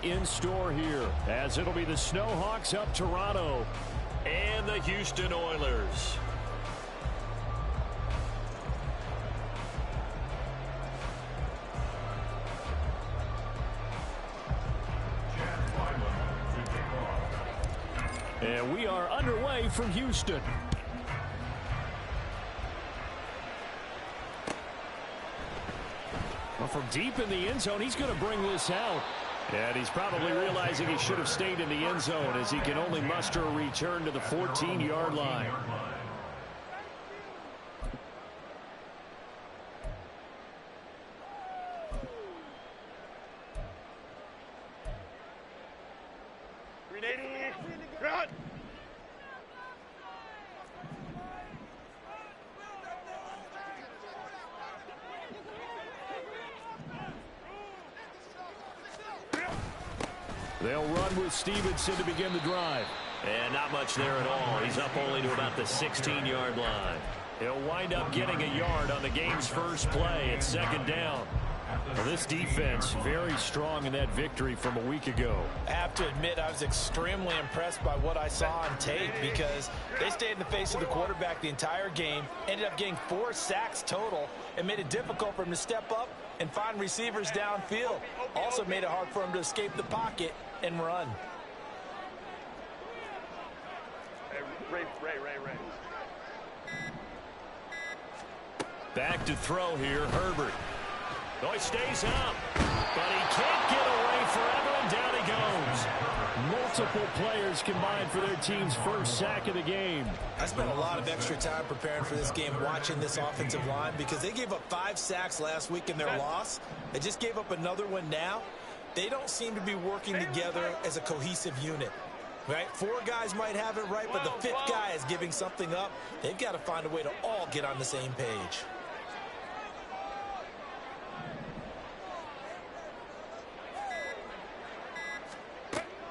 In store here, as it'll be the Snowhawks up Toronto and the Houston Oilers. And we are underway from Houston. Well, from deep in the end zone, he's going to bring this out. And he's probably realizing he should have stayed in the end zone as he can only muster a return to the 14-yard line. Run! They'll run with Stevenson to begin the drive. And not much there at all. He's up only to about the 16-yard line. He'll wind up getting a yard on the game's first play. It's second down. Well, this defense very strong in that victory from a week ago. I have to admit I was extremely impressed by what I saw on tape because they stayed in the face of the quarterback the entire game, ended up getting 4 sacks total, and made it difficult for him to step up and find receivers downfield. Also made it hard for him to escape the pocket and run. Ray. Back to throw here, Herbert. Oh, he stays up, but he can't get away forever, and down he goes. Multiple players combined for their team's first sack of the game. I spent a lot of extra time preparing for this game watching this offensive line because they gave up 5 sacks last week in their loss. They just gave up another one now. They don't seem to be working together as a cohesive unit. Right? 4 guys might have it right, but the 5th guy is giving something up. They've got to find a way to all get on the same page.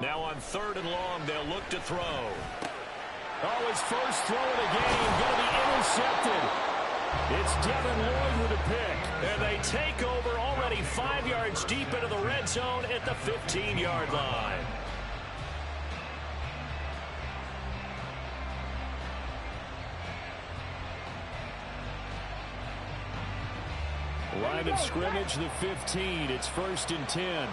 Now on 3rd and long, they'll look to throw. Oh, his first throw of the game going to be intercepted. It's Devin Lloyd with a pick. And they take over already 5 yards deep into the red zone at the 15-yard line. Line of scrimmage, the 15. It's 1st and 10.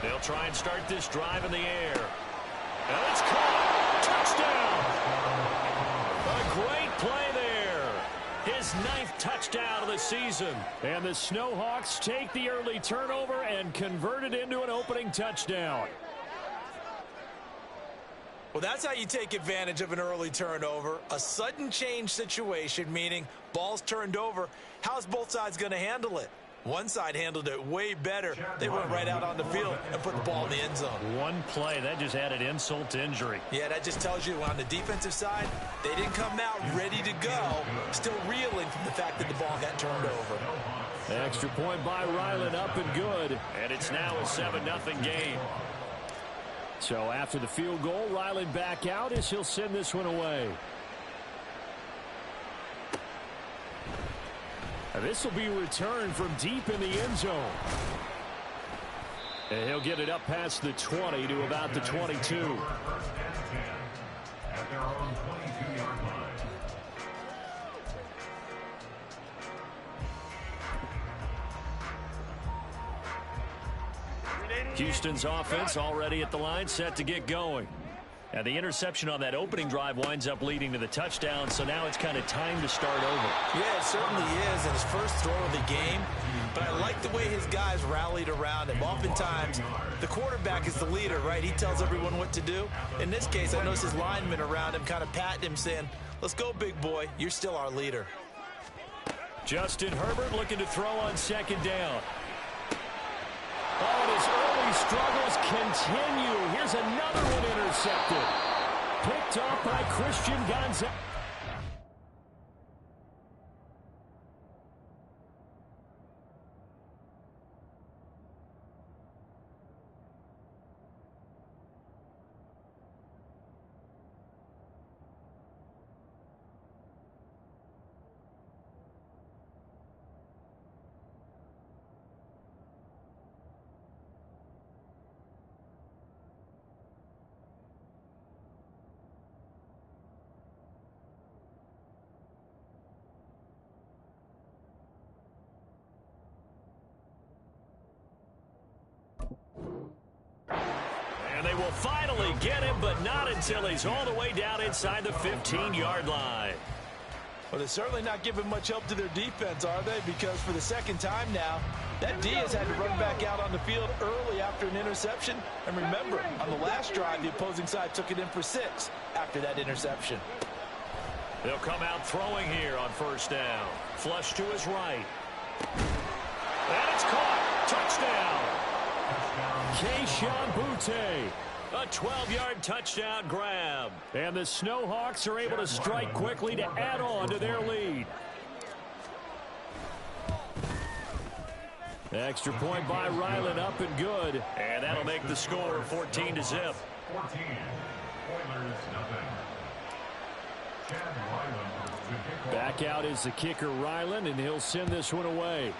They'll try and start this drive in the air. And it's caught. Touchdown. A great play there. His 9th touchdown of the season. And the Snowhawks take the early turnover and convert it into an opening touchdown. Well, that's how you take advantage of an early turnover. A sudden change situation, meaning ball's turned over. How's both sides going to handle it? One side handled it way better. They went right out on the field and put the ball in the end zone. One play, that just added insult to injury. Yeah, that just tells you on the defensive side, they didn't come out ready to go, still reeling from the fact that the ball got turned over. The extra point by Ryland up and good. And it's now a 7-0 game. So after the field goal, Ryland back out as he'll send this one away. This will be returned from deep in the end zone. And he'll get it up past the 20 to about the 22. Houston's offense already at the line, set to get going. And the interception on that opening drive winds up leading to the touchdown, so now it's kind of time to start over. Yeah, it certainly is in his first throw of the game. But I like the way his guys rallied around him. Oftentimes, the quarterback is the leader, right? He tells everyone what to do. In this case, I noticed his linemen around him kind of patting him, saying, let's go, big boy. You're still our leader. Justin Herbert looking to throw on 2nd down. Oh, and his early struggles continue. Here's another one intercepted. Picked off by Christian Gonzalez. will finally get him, but not until he's all the way down inside the 15-yard line. Well, they're certainly not giving much help to their defense, are they? Because for the second time now, that D has had to run back out on the field early after an interception. And remember, on the last drive, the opposing side took it in for 6 after that interception. They'll come out throwing here on first down. Flush to his right. And it's caught. Touchdown. Keyshawn Butte. A 12-yard touchdown grab. And the Snowhawks are able to strike quickly to add on to their lead. Extra point by Ryland, up and good. And that'll make the score 14-0. 14. Oilers nothing. Back out is the kicker, Ryland, and he'll send this one away.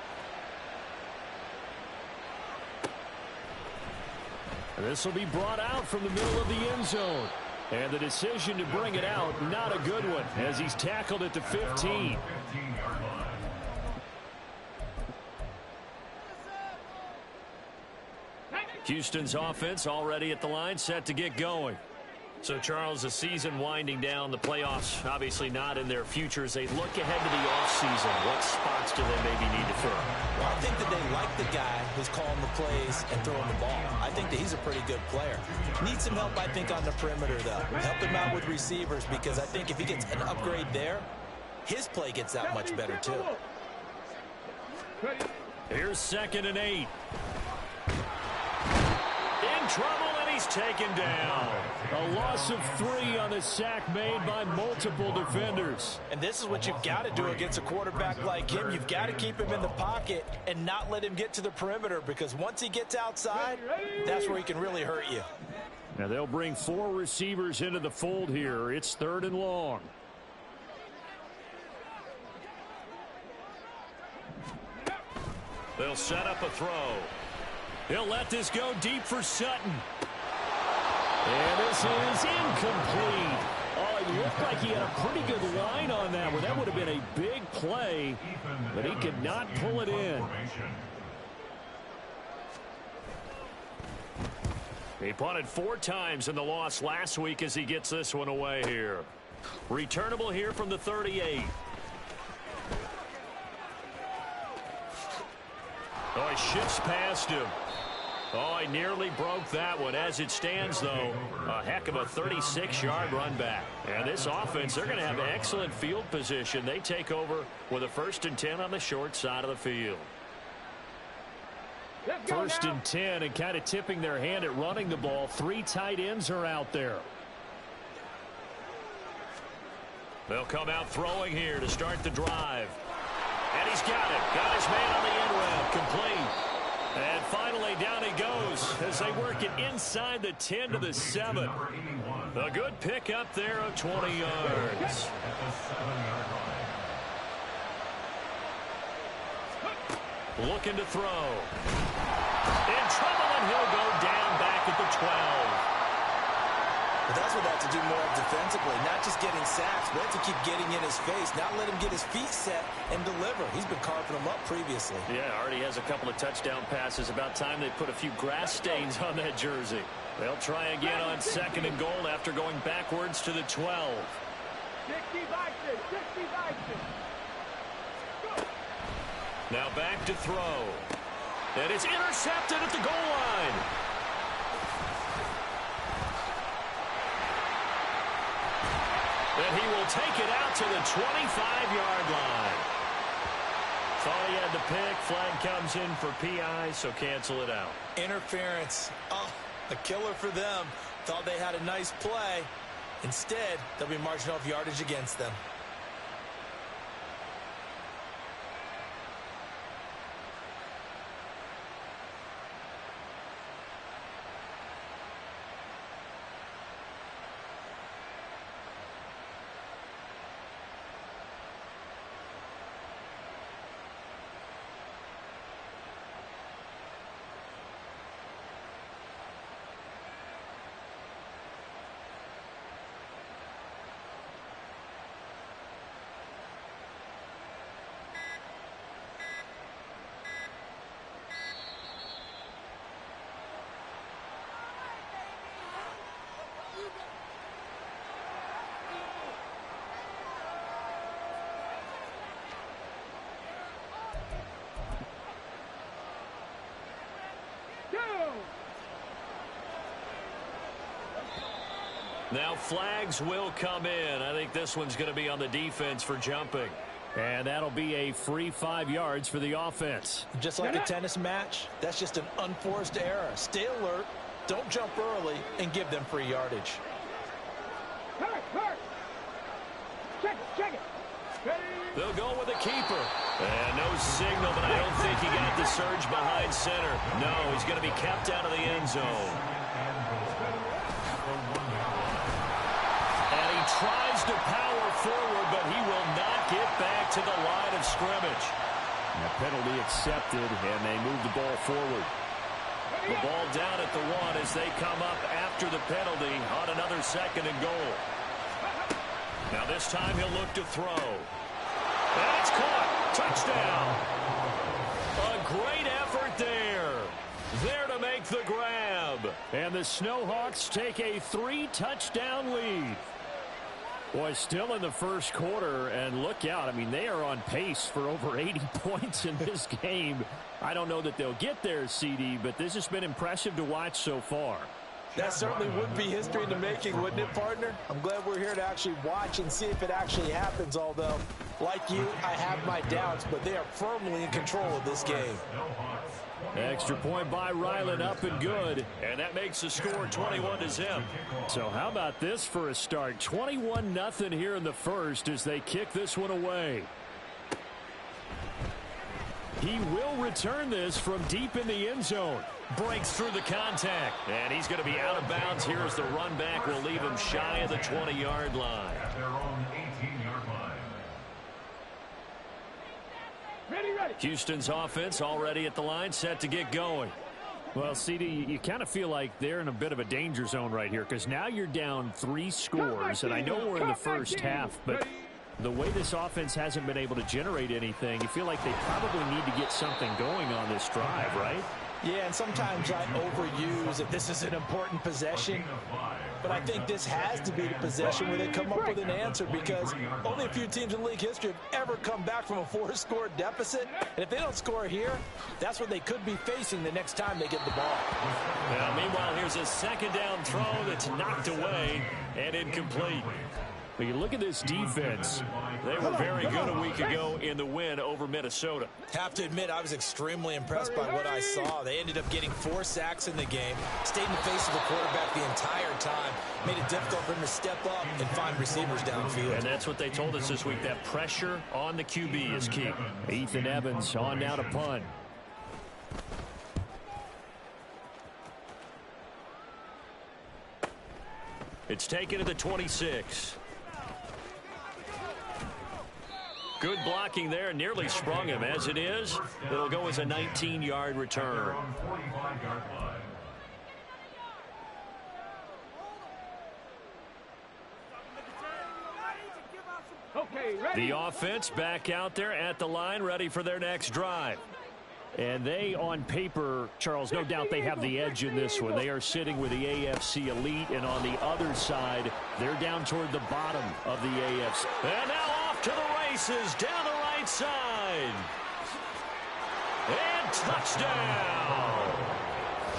This will be brought out from the middle of the end zone. And the decision to bring it out, not a good one, as he's tackled at the 15. Houston's offense already at the line, set to get going. So, Charles, the season winding down, the playoffs obviously not in their future. As they look ahead to the offseason, what spots do they maybe need to fill? Well, I think that they like the guy who's calling the plays and throwing the ball. I think that he's a pretty good player. Needs some help, I think, on the perimeter, though. Help him out with receivers, because I think if he gets an upgrade there, his play gets that much better, too. Here's 2nd and 8. In trouble, and he's taken down. A loss of 3 on the sack made by multiple defenders. And this is what you've got to do against a quarterback like him. You've got to keep him in the pocket and not let him get to the perimeter, because once he gets outside, that's where he can really hurt you. Now they'll bring 4 receivers into the fold here. It's 3rd and long. They'll set up a throw. He'll let this go deep for Sutton. And this is incomplete. Oh, it looked like he had a pretty good line on that one. That would have been a big play, but he could not pull it in. He punted 4 times in the loss last week as he gets this one away here. Returnable here from the 38. Oh, he shifts past him. Oh, he nearly broke that one. As it stands, though, a heck of a 36-yard run back. And this offense, they're going to have excellent field position. They take over with a 1st and 10 on the short side of the field. 1st and 10, and kind of tipping their hand at running the ball. 3 tight ends are out there. They'll come out throwing here to start the drive. And he's got it. Got his man on the end route. Complete. And finally, down he goes as they work it inside the 10 to the 7. A good pick up there of 20 yards. Looking to throw. In trouble, and he'll go down back at the 12. But that's what they have to do more of defensively, not just getting sacks, but have to keep getting in his face, not let him get his feet set and deliver. He's been carving them up previously. Yeah, already has a couple of touchdown passes. About time they put a few grass stains on that jersey. They'll try again on 2nd and goal after going backwards to the 12. Now back to throw. And it's intercepted at the goal line. And he will take it out to the 25-yard line. Thought he had the pick. Flag comes in for PI, so cancel it out. Interference. Oh, a killer for them. Thought they had a nice play. Instead, they'll be marching off yardage against them. Now flags will come in. I think this one's going to be on the defense for jumping. And that'll be a free 5 yards for the offense. Just like a tennis match, that's just an unforced error. Stay alert, don't jump early, and give them free yardage. Check it. They'll go with the keeper. And no signal, but I don't think he got the surge behind center. No, he's going to be kept out of the end zone. And he tries to power forward, but he will not get back to the line of scrimmage. And a penalty accepted, and they move the ball forward. The ball down at the 1 as they come up after the penalty on another 2nd and goal. Now this time he'll look to throw. And it's caught. Touchdown. A great effort there. There to make the grab. And the Snowhawks take a 3-touchdown lead. Boy, still in the first quarter, and look out. I mean, they are on pace for over 80 points in this game. I don't know that they'll get there, CD, but this has been impressive to watch so far. That certainly would be history in the making, wouldn't it, partner? I'm glad we're here to actually watch and see if it actually happens, although, like you, I have my doubts, but they are firmly in control of this game. Extra point by Ryland, up and good. And that makes the score 21-0. So how about this for a start? 21-0 here in the first as they kick this one away. He will return this from deep in the end zone. Breaks through the contact. And he's going to be out of bounds here as the run back will leave him shy of the 20-yard line. At their own 18-yard line. Ready. Houston's offense already at the line, set to get going. Well, CD, you kind of feel like they're in a bit of a danger zone right here because now you're down 3 scores, and I know we're in the first half, but the way this offense hasn't been able to generate anything, you feel like they probably need to get something going on this drive, right? Yeah, and sometimes I overuse that this is an important possession, but I think this has to be the possession where they come up with an answer because only a few teams in league history have ever come back from a 4-score deficit, and if they don't score here, that's what they could be facing the next time they get the ball. Now, meanwhile, here's a 2nd down throw that's knocked away and incomplete. But you look at this defense. They were very good a week ago in the win over Minnesota. Have to admit, I was extremely impressed by what I saw. They ended up getting 4 sacks in the game, stayed in the face of the quarterback the entire time, made it difficult for him to step up and find receivers downfield. And that's what they told us this week. That pressure on the QB is key. Ethan Evans on now to punt. It's taken to the 26. Good blocking there. Nearly sprung him. As it is, it'll go as a 19-yard return. The offense back out there at the line, ready for their next drive. And they, on paper, Charles, no doubt they have the edge in this one. They are sitting with the AFC elite, and on the other side, they're down toward the bottom of the AFC. And now off to the races, down the right side. And touchdown.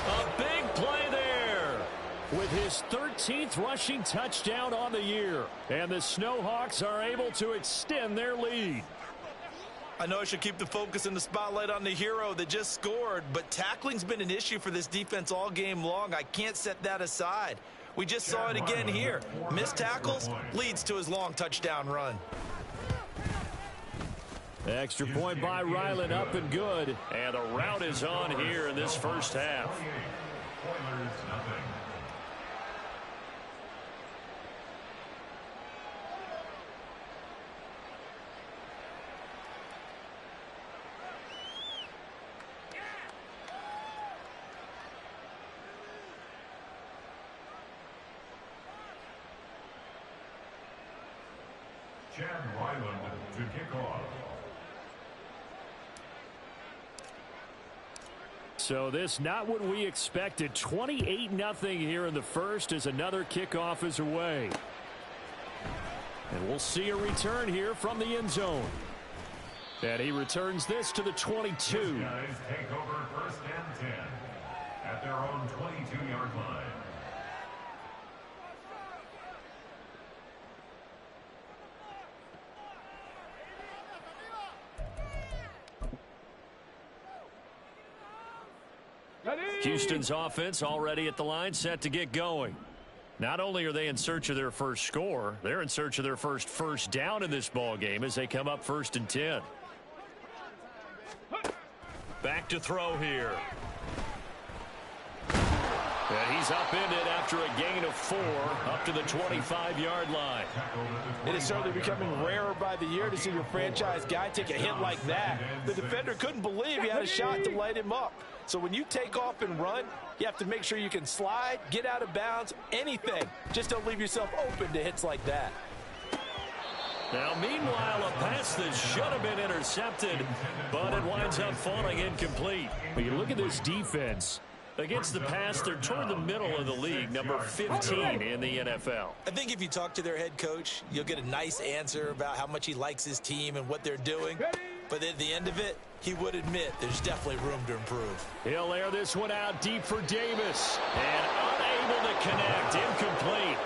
A big play there. With his 13th rushing touchdown on the year. And the Snowhawks are able to extend their lead. I know I should keep the focus and the spotlight on the hero that just scored, but tackling's been an issue for this defense all game long. I can't set that aside. We just saw it again here. Missed tackles leads to his long touchdown run. Extra point by Ryland, up and good. And the route is on here in this first half. Chad Ryland to kick off. So this not what we expected. 28-0 here in the first as another kickoff is away. And we'll see a return here from the end zone. And he returns this to the 22. These guys take over 1st and 10 at their own 22-yard line. Houston's offense already at the line, set to get going. Not only are they in search of their first score, they're in search of their first down in this ball game as they come up 1st and 10. Back to throw here. And he's upended after a gain of 4 up to the 25-yard line. It is certainly becoming rarer by the year to see your franchise guy take a hit like that. The defender couldn't believe he had a shot to light him up. So when you take off and run, you have to make sure you can slide, get out of bounds, anything. Just don't leave yourself open to hits like that. Now, meanwhile, a pass that should have been intercepted, but it winds up falling incomplete. But you look at this defense. Against the pass, they're toward the middle of the league, number 15 in the NFL. I think if you talk to their head coach, you'll get a nice answer about how much he likes his team and what they're doing. But at the end of it, he would admit there's definitely room to improve. He'll air this one out deep for Davis. And unable to connect, incomplete.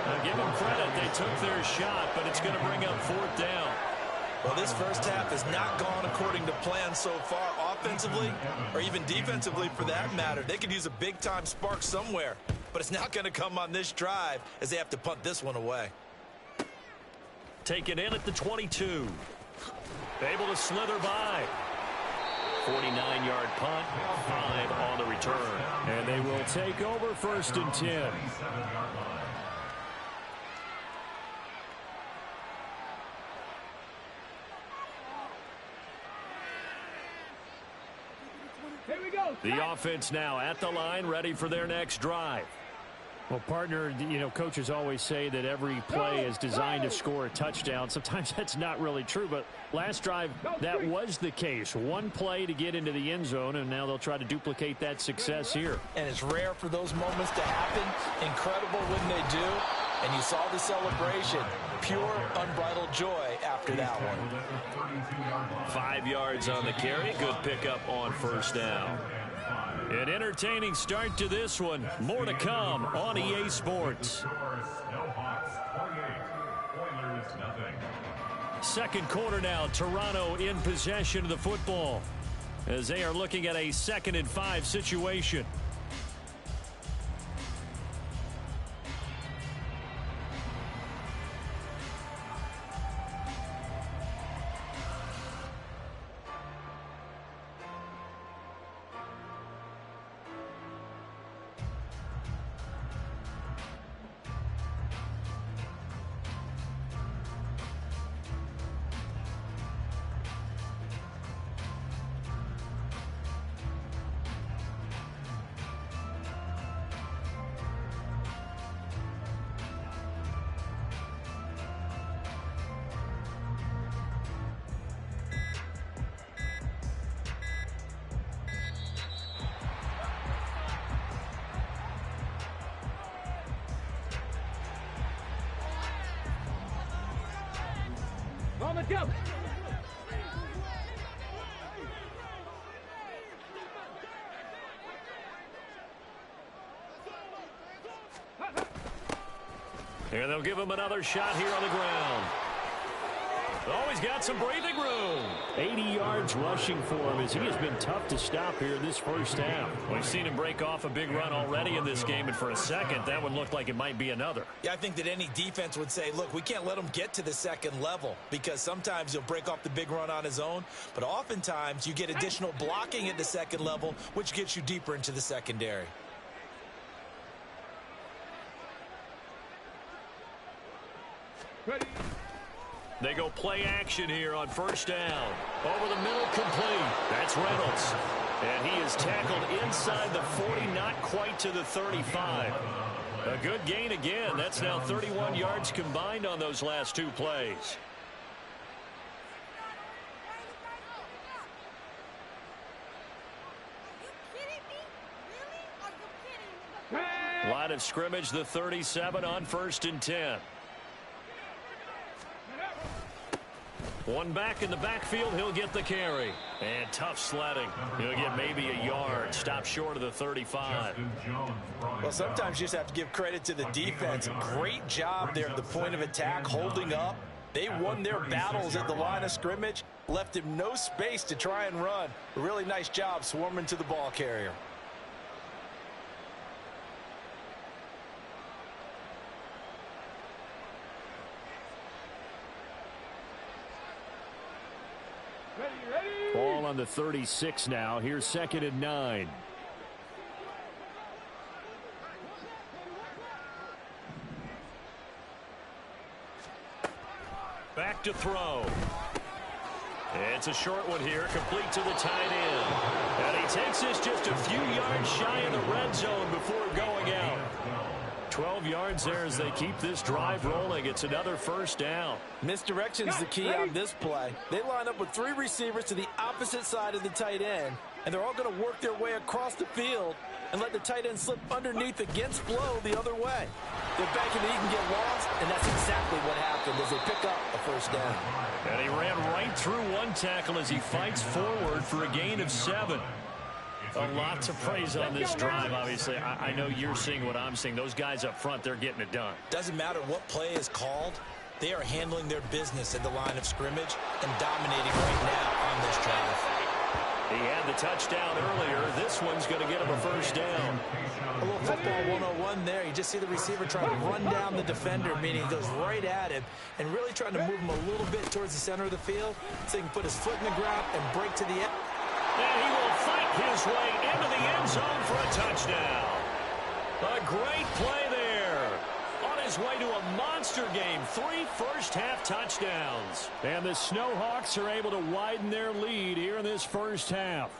Now, give them credit, they took their shot, but it's going to bring up 4th down. Well, this first half has not gone according to plan so far offensively, or even defensively for that matter. They could use a big-time spark somewhere, but it's not going to come on this drive as they have to punt this one away. Taken in at the 22. Able to slither by. 49-yard punt, 5 on the return. And they will take over 1st and 10. Here we go. The offense now at the line, ready for their next drive. Well, partner, you know, coaches always say that every play is designed to score a touchdown. Sometimes that's not really true, but last drive, that was the case. One play to get into the end zone, and now they'll try to duplicate that success here. And it's rare for those moments to happen. Incredible when they do. And you saw the celebration. Pure, unbridled joy after that one. 5 yards on the carry. Good pickup on 1st down. An entertaining start to this one. More to come on EA Sports. Second quarter now. Toronto in possession of the football as they are looking at a 2nd and 5 situation. On the jump. And they'll give him another shot here on the ground. Oh, he's got some breathing room. 80 yards rushing for him as he has been tough to stop here in this first half. We've seen him break off a big run already in this game, and for a second, that one looked like it might be another. Yeah, I think that any defense would say, look, we can't let him get to the 2nd level because sometimes he'll break off the big run on his own, but oftentimes you get additional blocking at the 2nd level, which gets you deeper into the secondary. Ready. They go play action here on 1st down. Over the middle, complete. That's Reynolds. And he is tackled inside the 40, not quite to the 35. A good gain again. That's now 31 yards combined on those last 2 plays. Line of scrimmage, the 37 on 1st and 10. One back in the backfield, he'll get the carry. And tough sledding. He'll get maybe a yard. Stop short of the 35. Well, sometimes you just have to give credit to the defense. Great job there at the point of attack, holding up. They won their battles at the line of scrimmage, left him no space to try and run. A really nice job swarming to the ball carrier. on the 36 now. Here's 2nd and 9. Back to throw. It's a short one here, complete to the tight end. And he takes this just a few yards shy of the red zone before going out. 12 yards there as they keep this drive rolling. It's another first down. Misdirection's the key on this play. They line up with 3 receivers to the opposite side of the tight end, and they're all going to work their way across the field and let the tight end slip underneath against flow the other way. They're banking that he can get lost, and that's exactly what happened as they pick up a first down. And he ran right through one tackle as he fights forward for a gain of 7. A lot to praise on this drive, obviously. I know you're seeing what I'm seeing. Those guys up front, they're getting it done. Doesn't matter what play is called. They are handling their business at the line of scrimmage and dominating right now on this drive. He had the touchdown earlier. This one's going to get him a first down. A little football 101 there. You just see the receiver trying to run down the defender, meaning he goes right at him and really trying to move him a little bit towards the center of the field so he can put his foot in the ground and break to the end. And he will fight his way into the end zone for a touchdown. A great play there. On his way to a monster game. 3 first-half touchdowns. And the Snowhawks are able to widen their lead here in this first half.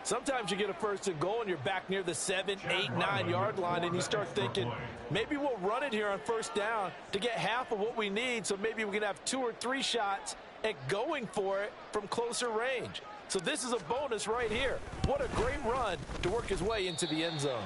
Sometimes you get a first and goal and you're back near the 7, 8, 9-yard line and you start thinking, maybe we'll run it here on first down to get half of what we need, so maybe we can have 2 or 3 shots at going for it from closer range. So this is a bonus right here. What a great run to work his way into the end zone.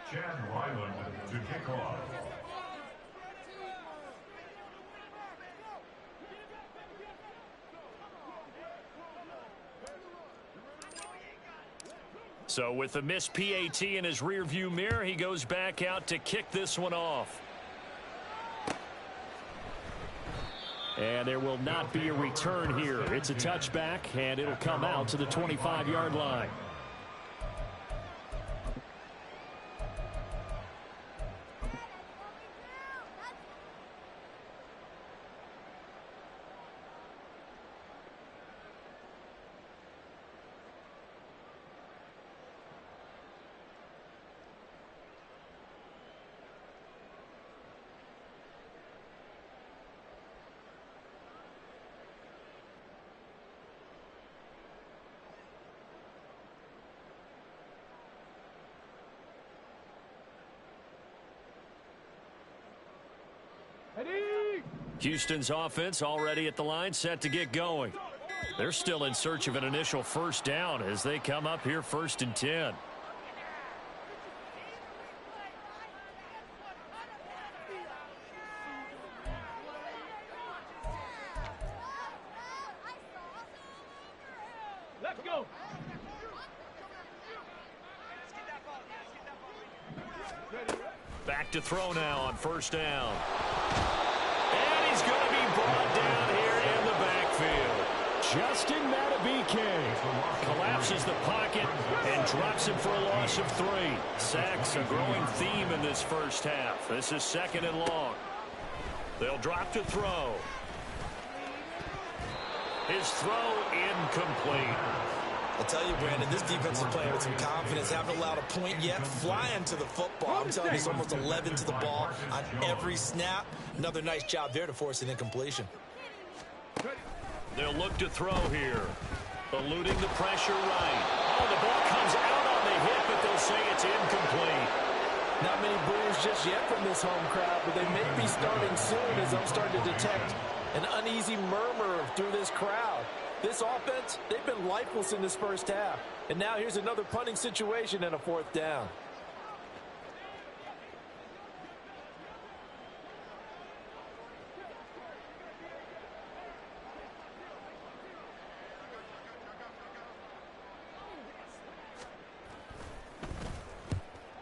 Chad Ryland to kick off. So with the missed PAT in his rearview mirror, he goes back out to kick this one off. And there will not be a return here. It's a touchback, and it'll come out to the 25-yard line. Houston's offense already at the line, set to get going. They're still in search of an initial first down as they come up here 1st and 10. Let's go. Back to throw now on 1st down. And he's going to be brought down here in the backfield. Justin Madubuike collapses the pocket and drops him for a loss of 3. Sacks, a growing theme in this first half. This is 2nd and long. They'll drop to throw. His throw incomplete. I'll tell you, Brandon, this defense is playing with some confidence. Haven't allowed a point yet. Flying to the football. I'm telling you, it's almost 11 to the ball on every snap. Another nice job there to force an incompletion. They'll look to throw here. Eluding the pressure right. Oh, the ball comes out on the hit, but they'll say it's incomplete. Not many boos just yet from this home crowd, but they may be starting soon as I'm starting to detect an uneasy murmur through this crowd. This offense, they've been lifeless in this first half. And now here's another punting situation and a 4th down.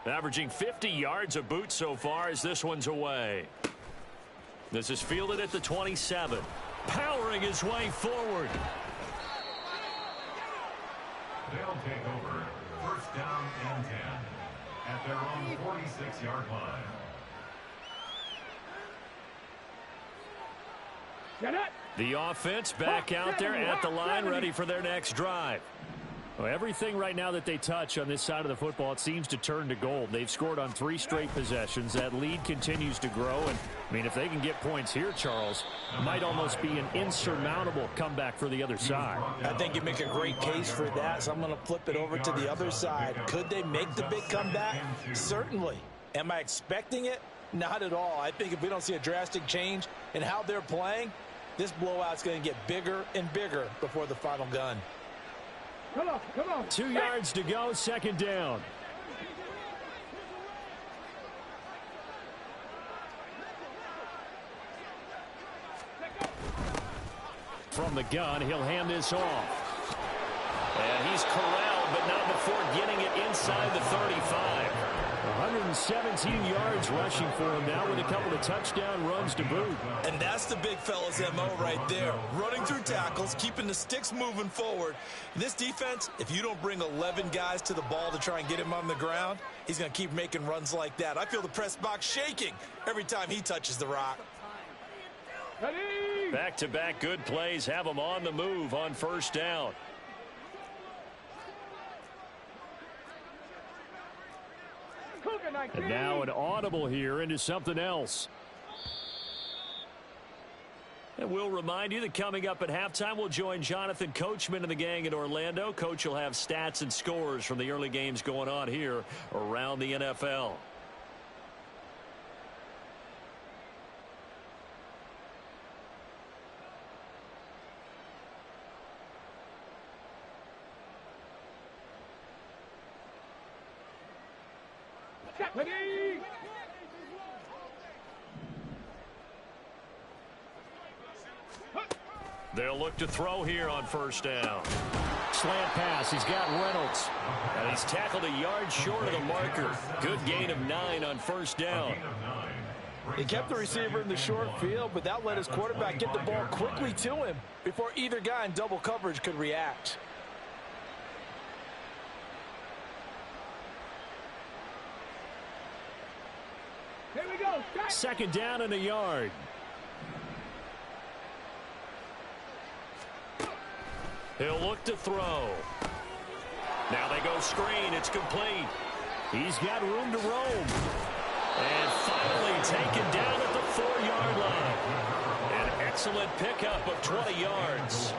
Averaging 50 yards a boot so far as this one's away. This is fielded at the 27. Powering his way forward. They'll take over. First down and 10 at their own 46-yard line. The offense back out there at the line, ready for their next drive. Well, everything right now that they touch on this side of the football, it seems to turn to gold. They've scored on 3 straight possessions. That lead continues to grow. And, I mean, if they can get points here, Charles, it might almost be an insurmountable comeback for the other side. I think you make a great case for that, so I'm going to flip it over to the other side. Could they make the big comeback? Certainly. Am I expecting it? Not at all. I think if we don't see a drastic change in how they're playing, this blowout's going to get bigger and bigger before the final gun. Come on, come on. 2 yards to go, second down. From the gun, he'll hand this off. And he's corralled, but not before getting it inside the 35. 117 yards rushing for him now with a couple of touchdown runs to boot. And that's the big fella's MO right there. Running through tackles, keeping the sticks moving forward. This defense, if you don't bring 11 guys to the ball to try and get him on the ground, he's going to keep making runs like that. I feel the press box shaking every time he touches the rock. Back-to-back good plays have him on the move on first down. And now an audible here into something else. And we'll remind you that coming up at halftime, we'll join Jonathan Coachman and the gang in Orlando. Coach will have stats and scores from the early games going on here around the NFL. Ready? They'll look to throw here on first down. Slant pass. He's got Reynolds. And he's tackled a yard short of the marker. Good gain of 9 on first down. He kept the receiver in the short field, but that let his quarterback get the ball quickly to him before either guy in double coverage could react. Here we go. Second down and a yard. He'll look to throw. Now they go screen. It's complete. He's got room to roam. And finally taken down at the 4-yard line. An excellent pickup of 20 yards.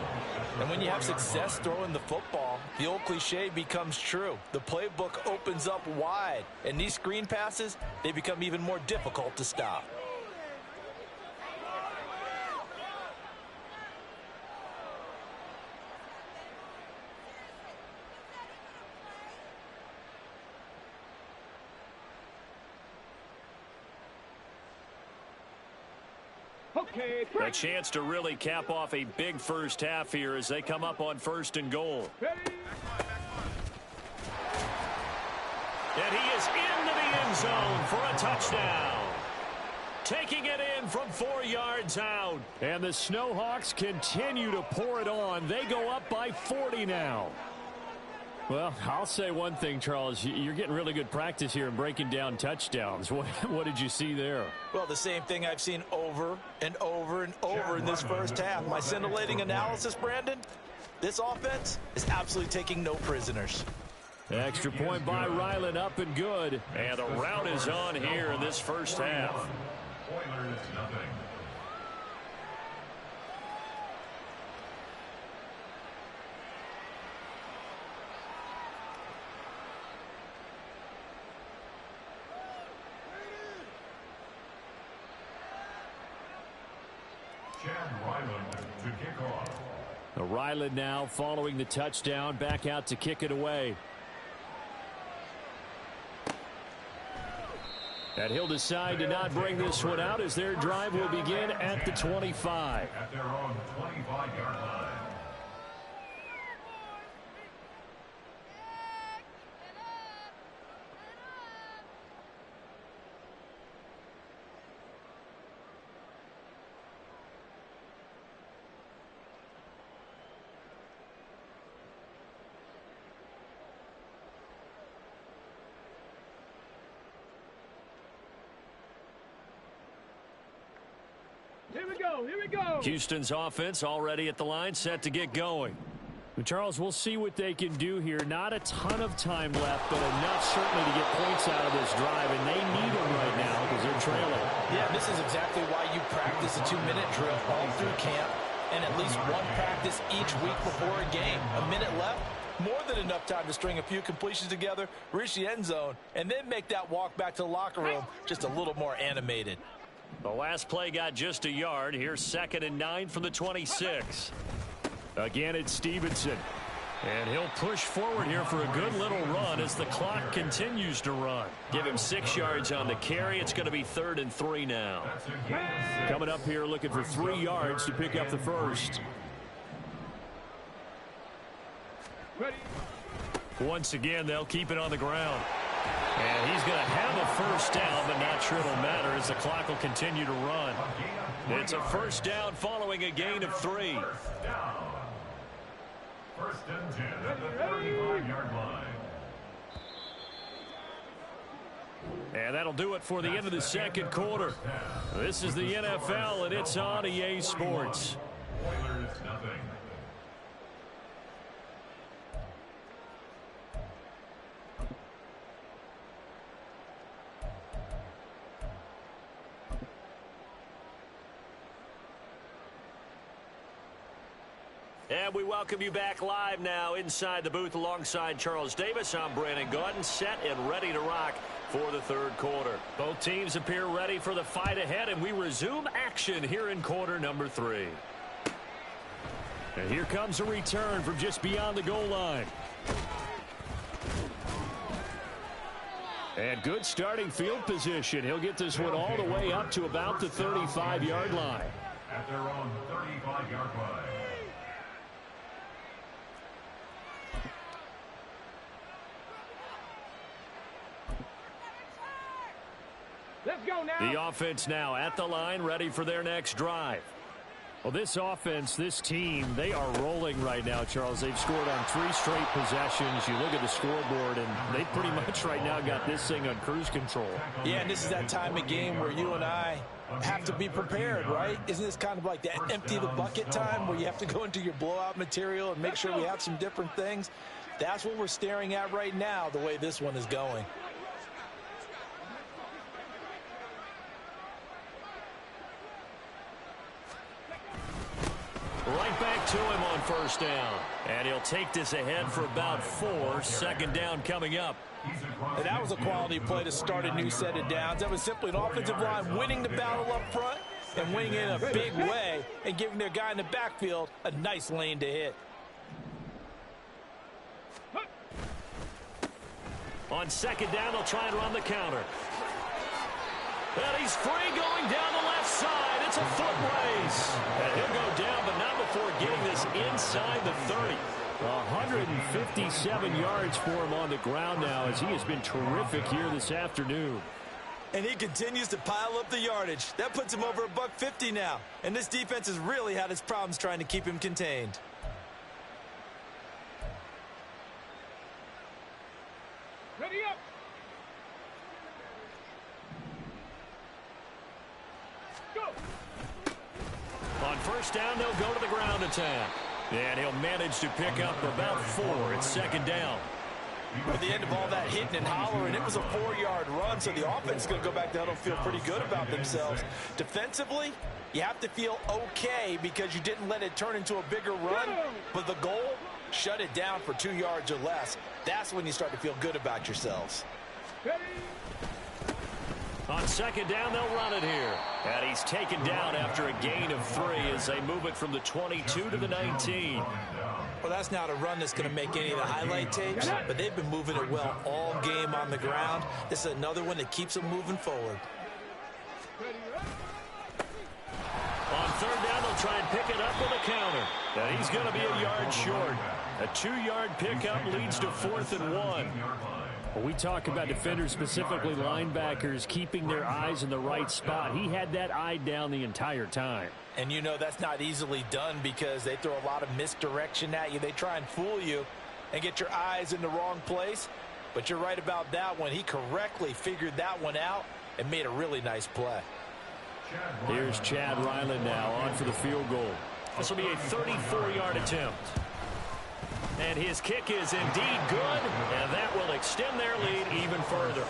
And when you have success throwing the football, the old cliche becomes true. The playbook opens up wide, and these screen passes, they become even more difficult to stop. Okay, A chance to really cap off a big first half here as they come up on first and goal. ready? And he is into the end zone for a touchdown. Taking it in from 4 yards out. And the Snowhawks continue to pour it on. They go up by 40 now. Well, I'll say one thing, Charles. You're getting really good practice here in breaking down touchdowns. What did you see there? Well, the same thing I've seen over and over and over in this first half. My scintillating analysis, Brandon, this offense is absolutely taking no prisoners. Extra point by Ryland, up and good. And the route is on here in this first half. Oilers nothing. To kick off. Ryland now following the touchdown, back out to kick it away. And he'll decide to not bring this one out as their drive will begin at the 25. At their own 25-yard line. Here we go. Here we go. Houston's offense already at the line, set to get going. Charles, we'll see what they can do here. Not a ton of time left, but enough certainly to get points out of this drive, and they need them right now because they're trailing. Yeah, this is exactly why you practice a 2-minute drill all through camp and at least one practice each week before a game. A minute left, more than enough time to string a few completions together, reach the end zone, and then make that walk back to the locker room just a little more animated. The last play got just a yard. Here's 2nd and 9 from the 26. Again, it's Stevenson. And he'll push forward here for a good little run as the clock continues to run. Give him 6 yards on the carry. It's going to be 3rd and 3 now. Coming up here looking for 3 yards to pick up the first. Ready. Once again, they'll keep it on the ground. And he's going to have a first down, but not sure it'll matter as the clock will continue to run. It's a first down following a gain of 3. First and 10 at the 35-yard line. And that'll do it for the end of the second quarter. This is the NFL, and it's on EA Sports. Oilers nothing. And we welcome you back live now inside the booth alongside Charles Davis. I'm Brandon Gaudin, set and ready to rock for the third quarter. Both teams appear ready for the fight ahead, and we resume action here in quarter number 3. And here comes a return from just beyond the goal line. And good starting field position. He'll get this one all the way up to about the 35-yard line. At their own 35-yard line. Let's go now. The offense now at the line, ready for their next drive. Well, this offense, this team, they are rolling right now, Charles. They've scored on 3 straight possessions. You look at the scoreboard, and they pretty much right now got this thing on cruise control. Yeah, and this is that time of game where you and I have to be prepared, right? Isn't this kind of like that empty the bucket time where you have to go into your blowout material and make sure we have some different things? That's what we're staring at right now, the way this one is going. Right back to him on first down. And he'll take this ahead for about 4. 2nd down coming up. And that was a quality play to start a new set of downs. That was simply an offensive line winning the battle up front and winning it in a big way and giving their guy in the backfield a nice lane to hit. On 2nd down, they'll try and run the counter. And he's free going down the left side. It's a foot race. And he'll go down, but not before getting this inside the 30. 157 yards for him on the ground now as he has been terrific here this afternoon. And he continues to pile up the yardage. That puts him over $150 now. And this defense has really had its problems trying to keep him contained. Ready up. On first down, they'll go to the ground attack. And he'll manage to pick up about 4. It's 2nd down. At the end of all that hitting and hollering, it was a 4-yard run, so the offense is going to go back down and feel pretty good about themselves. Defensively, you have to feel okay because you didn't let it turn into a bigger run, but the goal, shut it down for 2 yards or less. That's when you start to feel good about yourselves. Ready. On 2nd down, they'll run it here. And he's taken down after a gain of 3 as they move it from the 22 to the 19. Well, that's not a run that's going to make any of the highlight tapes, but they've been moving it well all game on the ground. This is another one that keeps them moving forward. On 3rd down, they'll try and pick it up with a counter. And he's going to be a yard short. A 2-yard pickup leads to 4th and 1. Well, we talk about defenders, specifically linebackers, keeping their eyes in the right spot. He had that eye down the entire time. And you know that's not easily done because they throw a lot of misdirection at you. They try and fool you and get your eyes in the wrong place. But you're right about that one. He correctly figured that one out and made a really nice play. Here's Chad Ryland now on for the field goal. This will be a 34-yard attempt. And his kick is indeed good, and that will extend their lead even further.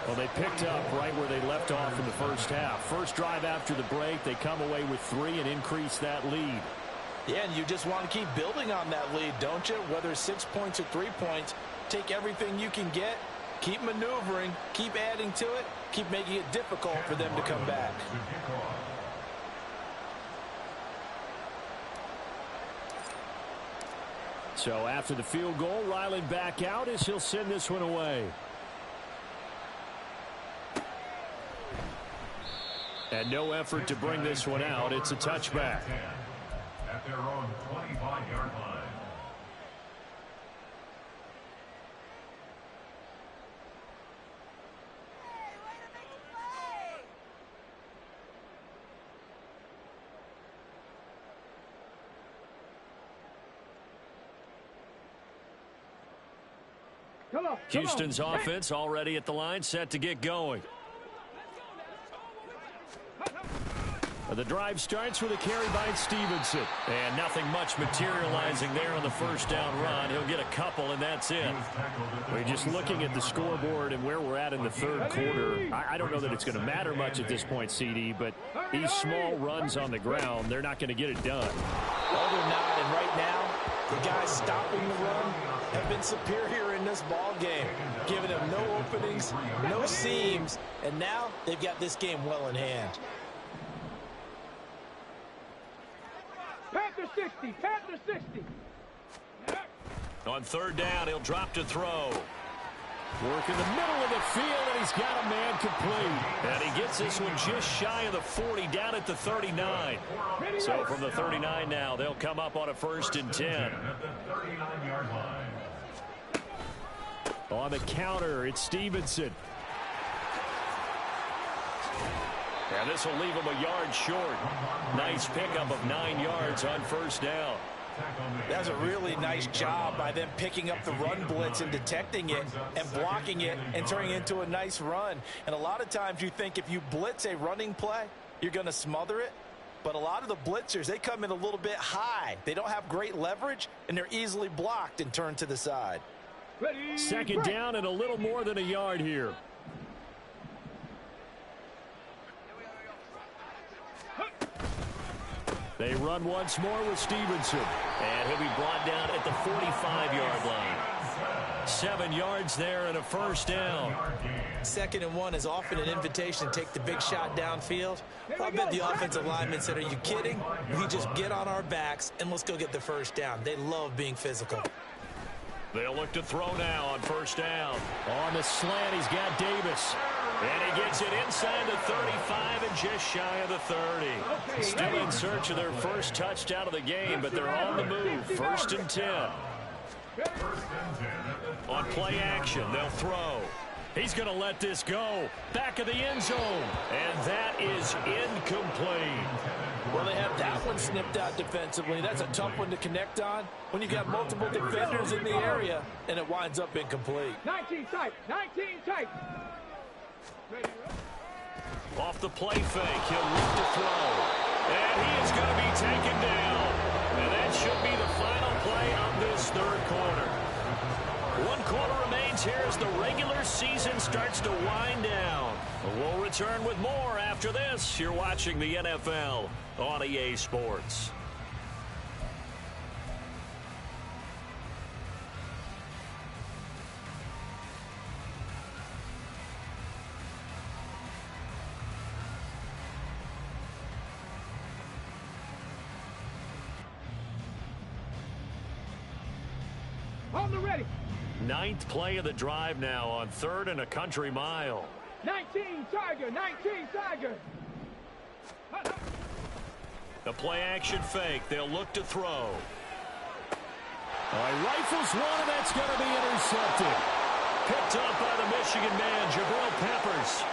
Well, they picked up right where they left off in the first half. First drive after the break, they come away with 3 and increase that lead. Yeah, and you just want to keep building on that lead, don't you? Whether it's 6 points or 3 points, take everything you can get, keep maneuvering, keep adding to it, keep making it difficult for them to come back. So after the field goal, Ryland back out as he'll send this one away. And no effort to bring this one out. It's a touchback. At their own 25-yard line. Houston's offense already at the line, set to get going. The drive starts with a carry by Stevenson. And nothing much materializing there on the first down run. He'll get a couple, and that's it. We're just looking at the scoreboard and where we're at in the third quarter. I don't know that it's going to matter much at this point, CD, but these small runs on the ground, they're not going to get it done. Well, they're not, and right now, the guys stopping the run have been superior in this ball game, giving them no openings, no seams, and now they've got this game well in hand. Panther 60, Panther 60. On third down, he'll drop to throw. Work in the middle of the field, and he's got a man complete. And he gets this one just shy of the 40, down at the 39. So from the 39 now, they'll come up on a 1st and 10. At the 39-yard line. On the counter, it's Stevenson. And this will leave him a yard short. Nice pickup of 9 yards on first down. That's a really nice job by them picking up the run blitz and detecting it and blocking it and turning it into a nice run. And a lot of times you think if you blitz a running play, you're going to smother it. But a lot of the blitzers, they come in a little bit high. They don't have great leverage, and they're easily blocked and turned to the side. Second down and a little more than a yard here. They run once more with Stevenson. And he'll be brought down at the 45-yard line. 7 yards there and a first down. 2nd and 1 is often an invitation to take the big shot downfield. I bet the offensive lineman said, are you kidding? We just get on our backs and let's go get the first down. They love being physical. They'll look to throw now on first down. On the slant, he's got Davis. And he gets it inside the 35 and just shy of the 30. Still in search of their first touchdown of the game, but they're on the move. 1st and 10. On play action, they'll throw. He's going to let this go. Back of the end zone. And that is incomplete. Well, they have that one snipped out defensively. That's a tough one to connect on when you got multiple defenders in the area, and it winds up incomplete. 19 tight, 19 tight. Off the play fake, he'll look to throw. And he is going to be taken down. And that should be the final play of this third quarter. 1 quarter remains here as the regular season starts to wind down. We'll return with more after this. You're watching the NFL on EA Sports. On the ready. 9th play of the drive now on 3rd and a country mile. 19 Tiger, 19 Tiger. The play action fake. They'll look to throw. All right, rifles one, and that's going to be intercepted. Picked up by the Michigan man, Jabril Peppers.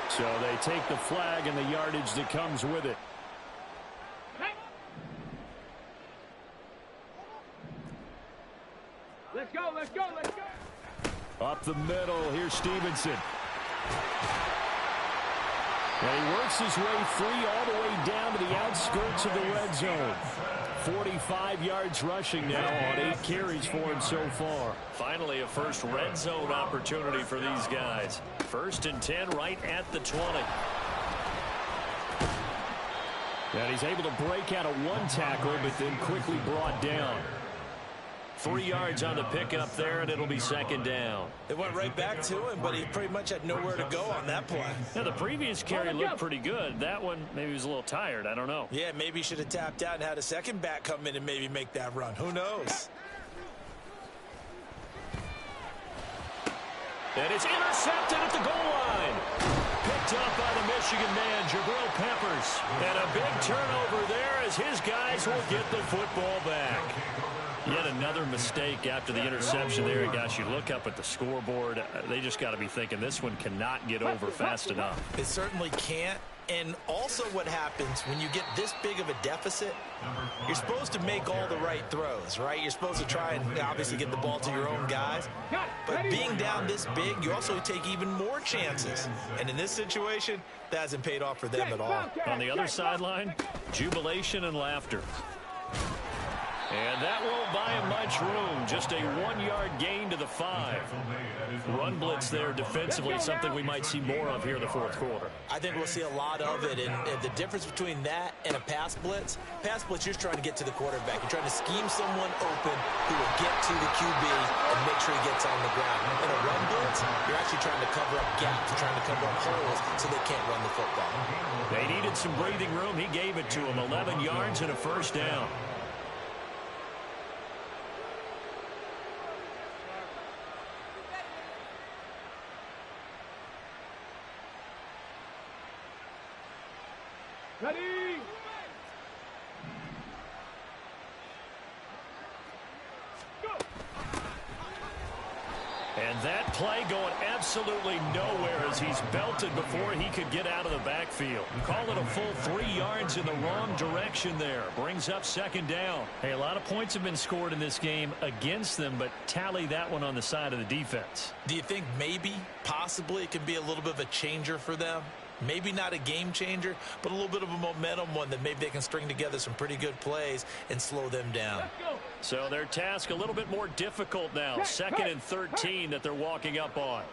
So they take the flag and the yardage that comes with it. Let's go, let's go, let's go. Up the middle, here's Stevenson. And he works his way free all the way down to the outskirts of the red zone. 45 yards rushing now on 8 carries for him so far. Finally, a first red zone opportunity for these guys. 1st and 10 right at the 20. And he's able to break out of 1 tackle, but then quickly brought down. 3 yards on the pickup there, and it'll be 2nd down. They went right back to him, but he pretty much had nowhere to go on that play. Now, the previous carry looked pretty good. That one, maybe he was a little tired. I don't know. Yeah, maybe he should have tapped out and had a second back come in and maybe make that run. Who knows? And it's intercepted at the goal line. Picked up by the Michigan man, Jabril Peppers. And a big turnover there as his guys will get the football back. Yet another mistake after the interception there. Gosh, you look up at the scoreboard. They just got to be thinking this one cannot get over fast enough. It certainly can't. And also what happens when you get this big of a deficit, you're supposed to make all the right throws, right? You're supposed to try and obviously get the ball to your own guys. But being down this big, you also take even more chances. And in this situation, that hasn't paid off for them at all. On the other sideline, jubilation and laughter. And that won't buy him much room. Just a 1-yard gain to the 5. Run blitz there defensively, something we might see more of here in the 4th quarter. I think we'll see a lot of it. And the difference between that and a pass blitz, you're just trying to get to the quarterback. You're trying to scheme someone open who will get to the QB and make sure he gets on the ground. In a run blitz, you're actually trying to cover up gaps, you're trying to cover up holes so they can't run the football. They needed some breathing room. He gave it to them. 11 yards and a 1st down. Ready? Go. And that play going absolutely nowhere as he's belted before he could get out of the backfield. Call it a full 3 yards in the wrong direction there. Brings up 2nd down. Hey, a lot of points have been scored in this game against them, but tally that one on the side of the defense. Do you think maybe, possibly, it can be a little bit of a changer for them? Maybe not a game changer, but a little bit of a momentum one that maybe they can string together some pretty good plays and slow them down. So their task a little bit more difficult now. 2nd and 13 that they're walking up on.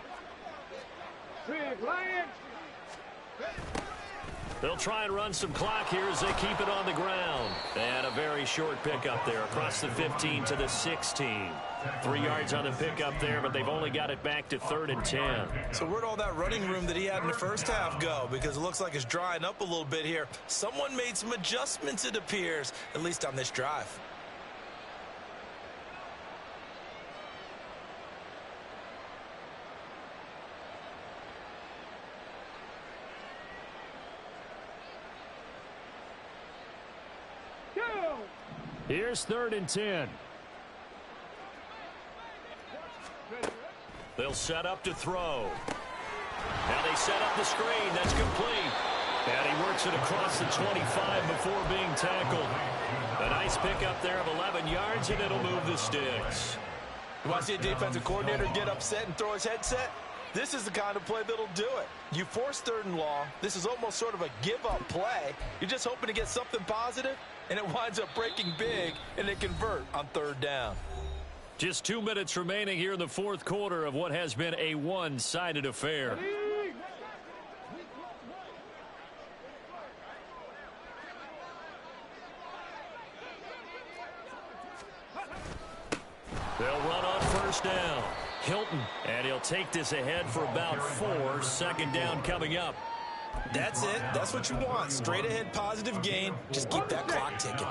They'll try and run some clock here as they keep it on the ground. And a very short pickup there across the 15 to the 16. 3 yards on the pickup there, but they've only got it back to 3rd and 10. So where'd all that running room that he had in the first half go? Because it looks like it's drying up a little bit here. Someone made some adjustments, it appears, at least on this drive. Here's 3rd and 10. They'll set up to throw. Now they set up the screen. That's complete. And he works it across the 25 before being tackled. A nice pickup there of 11 yards, and it'll move the sticks. You want to see a defensive coordinator get upset and throw his headset? This is the kind of play that'll do it. You force 3rd and long. This is almost sort of a give-up play. You're just hoping to get something positive, and it winds up breaking big, and they convert on 3rd down. Just 2 minutes remaining here in the 4th quarter of what has been a one-sided affair. They'll run on 1st down. Hilton, and he'll take this ahead for about 4. 2nd down coming up. That's it. That's what you want. Straight ahead positive gain. Just keep that clock ticking.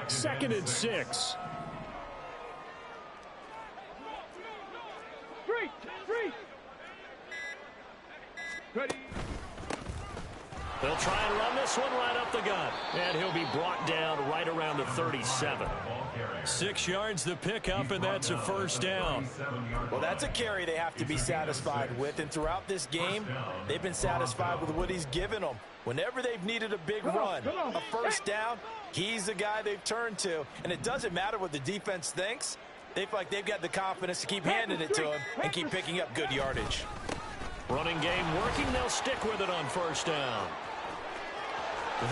2nd and 6. Ready? They'll try and run this one right up the gut. And he'll be brought down right around the 37. 6 yards the pickup, and that's a 1st down. Well, that's a carry they have to be satisfied with. And throughout this game, they've been satisfied with what he's given them. Whenever they've needed a big run, a 1st down, he's the guy they've turned to. And it doesn't matter what the defense thinks. They feel like they've got the confidence to keep handing it to him and keep picking up good yardage. Running game working. They'll stick with it on first down.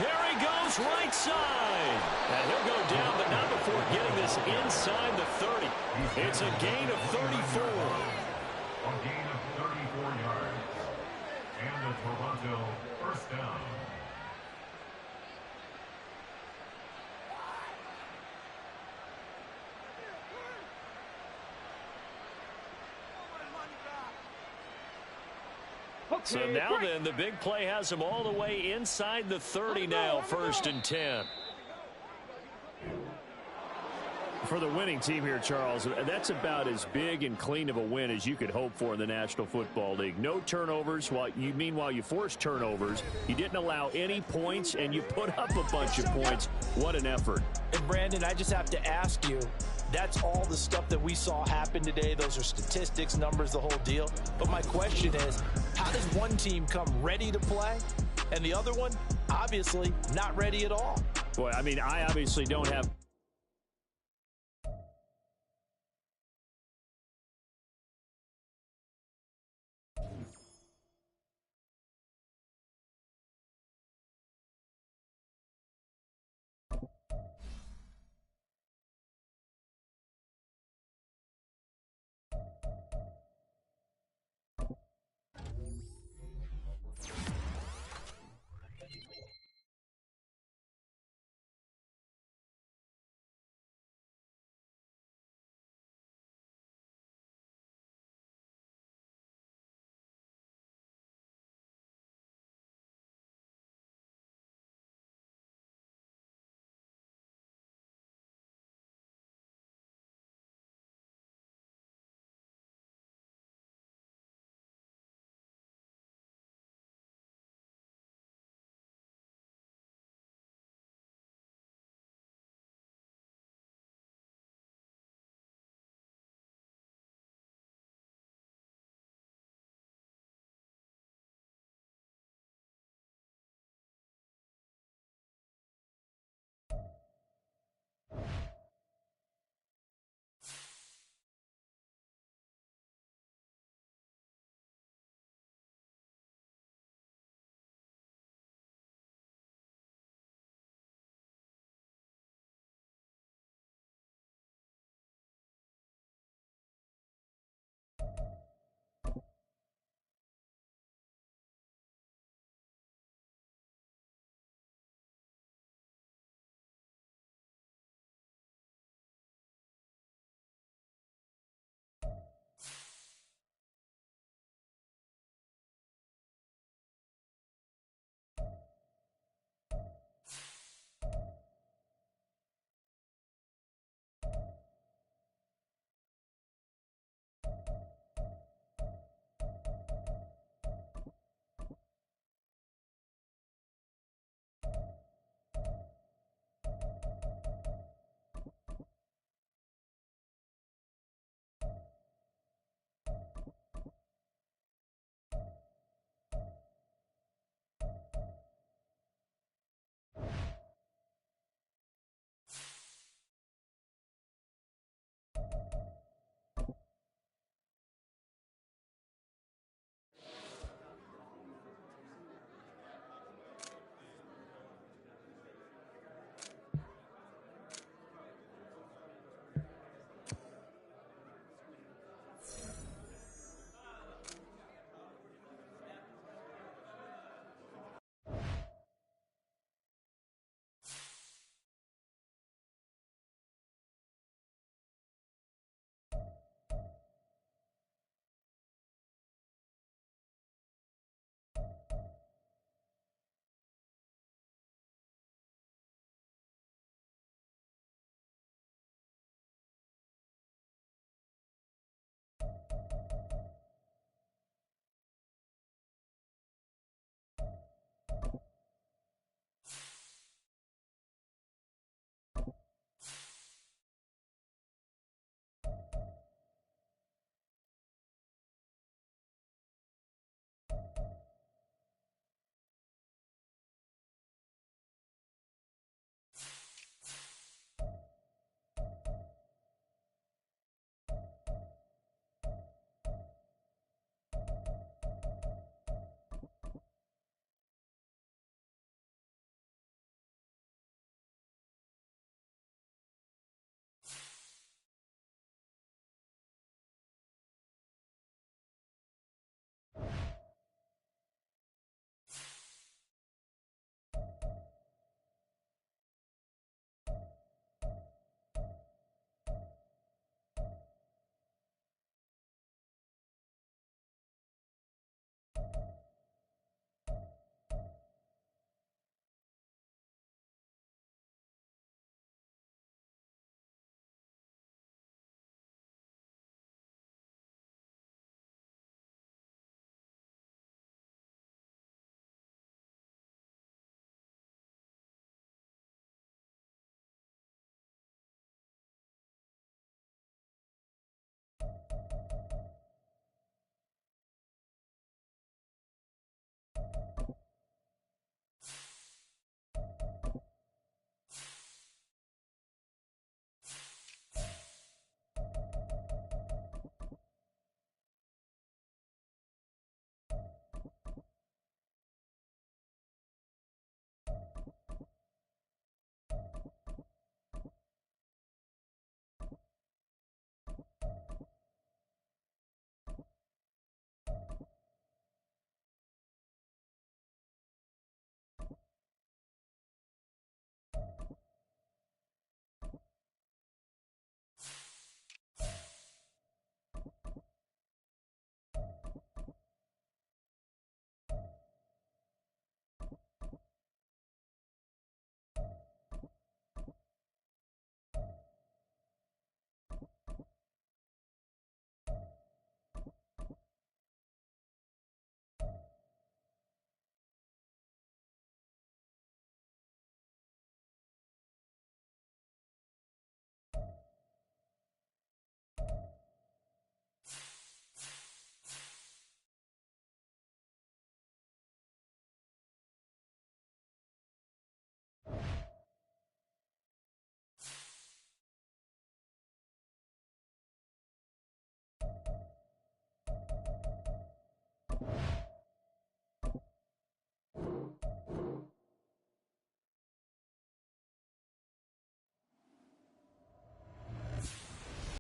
There he goes, right side. And he'll go down, but not before getting this inside the 30. It's a gain of 34. A gain of 34 yards. And a Toronto first down. So now then, the big play has him all the way inside the 30 now, 1st and 10. For the winning team here, Charles, that's about as big and clean of a win as you could hope for in the National Football League. No turnovers. Meanwhile, you forced turnovers. You didn't allow any points, and you put up a bunch of points. What an effort. And, Brandon, I just have to ask you, that's all the stuff that we saw happen today. Those are statistics, numbers, the whole deal. But my question is, how does one team come ready to play and the other one, obviously, not ready at all? Boy, I mean, I obviously don't have